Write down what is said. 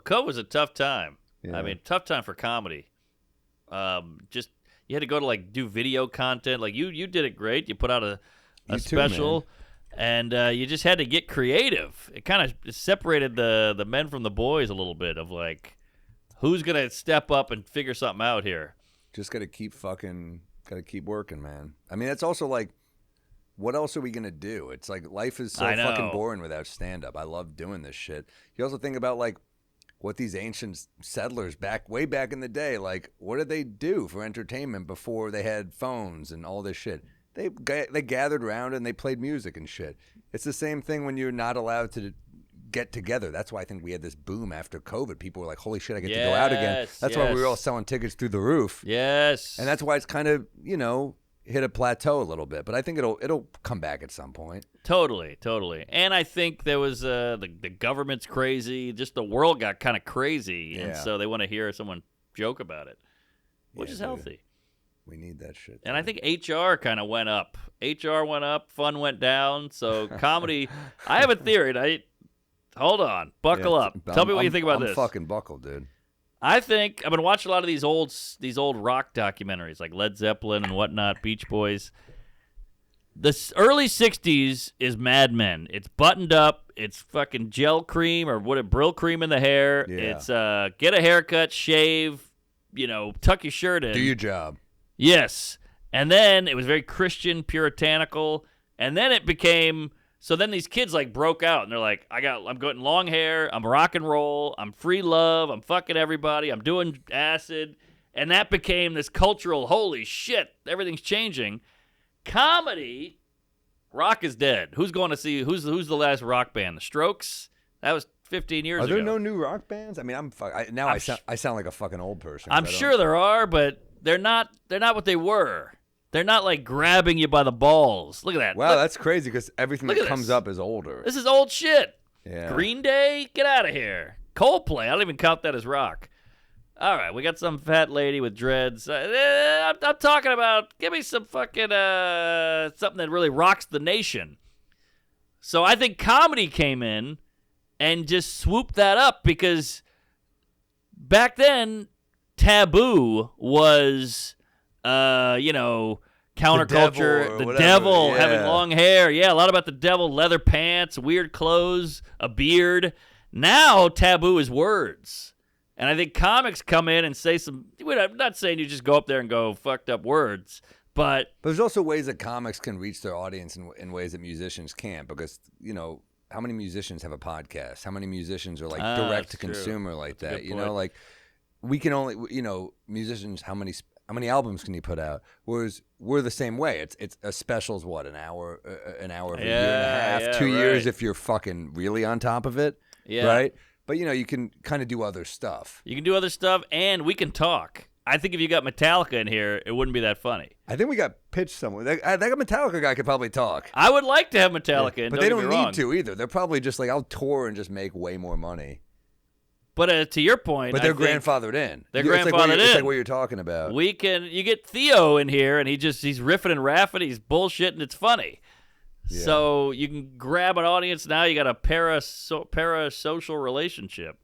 COVID was a tough time. Yeah. I mean, tough time for comedy. Just you had to go to like do video content. Like you did it great. You put out a special, and you just had to get creative. It kind of separated the men from the boys a little bit. Of like, who's gonna step up and figure something out here? Just gotta keep working, man. I mean, that's also like, what else are we gonna do? It's like life is so fucking boring without stand-up. I love doing this shit. You also think about like what these ancient settlers way back in the day, like what did they do for entertainment before they had phones and all this shit? They gathered around and they played music and shit. It's the same thing when you're not allowed to get together. That's why I think we had this boom after COVID. People were like, holy shit, I get to go out again. That's why we were all selling tickets through the roof. Yes. And that's why it's kind of, hit a plateau a little bit. But I think it'll come back at some point. Totally. And I think there was the government's crazy. Just the world got kind of crazy. Yeah. And so they want to hear someone joke about it, which is healthy. We need that shit. And I think HR kind of went up. HR went up, fun went down. So comedy, I have a theory. Hold on, buckle up. Tell me what you think about this. I'm fucking buckled, dude. I think I've been watching a lot of these old rock documentaries like Led Zeppelin and whatnot, Beach Boys. The early 60s is Mad Men. It's buttoned up. It's fucking gel cream or Brill cream in the hair. Yeah. It's get a haircut, shave, tuck your shirt in. Do your job. Yes. And then it was very Christian, puritanical. And then it became... So then these kids like broke out and they're like, I'm getting long hair, I'm rock and roll, I'm free love, I'm fucking everybody, I'm doing acid. And that became this cultural, holy shit, everything's changing. Comedy, rock is dead. Who's going to see, who's the last rock band? The Strokes? That was 15 years ago. Are there no new rock bands? I mean, I sound like a fucking old person. I'm sure there are, but they're not what they were. They're not like grabbing you by the balls. Look at that. Wow, that's crazy because everything that comes up is older. This is old shit. Yeah. Green Day, get out of here. Coldplay, I don't even count that as rock. All right, we got some fat lady with dreads. I'm talking about, give me some fucking something that really rocks the nation. So I think comedy came in and just swooped that up because back then, taboo was... counterculture, the devil having long hair. Yeah, a lot about the devil, leather pants, weird clothes, a beard. Now, taboo is words. And I think comics come in and say I'm not saying you just go up there and go fucked up words, but there's also ways that comics can reach their audience in ways that musicians can't because, how many musicians have a podcast? How many musicians are like direct to consumer like that? Like we can only, musicians, how many albums can you put out? Whereas we're the same way. It's a special's what, an hour every year and a half, 2 years if you're fucking really on top of it, right? But you can kind of do other stuff. You can do other stuff, and we can talk. I think if you got Metallica in here, it wouldn't be that funny. I think we got pitched somewhere. That Metallica guy could probably talk. I would like to have Metallica in, but they don't need to either. They're probably just like, I'll tour and just make way more money. But to your point, but they're grandfathered in. They're grandfathered in. It's like what you're talking about. You get Theo in here, and he's riffing and raffing, he's bullshitting, it's funny. Yeah. So you can grab an audience now. You got a parasocial relationship.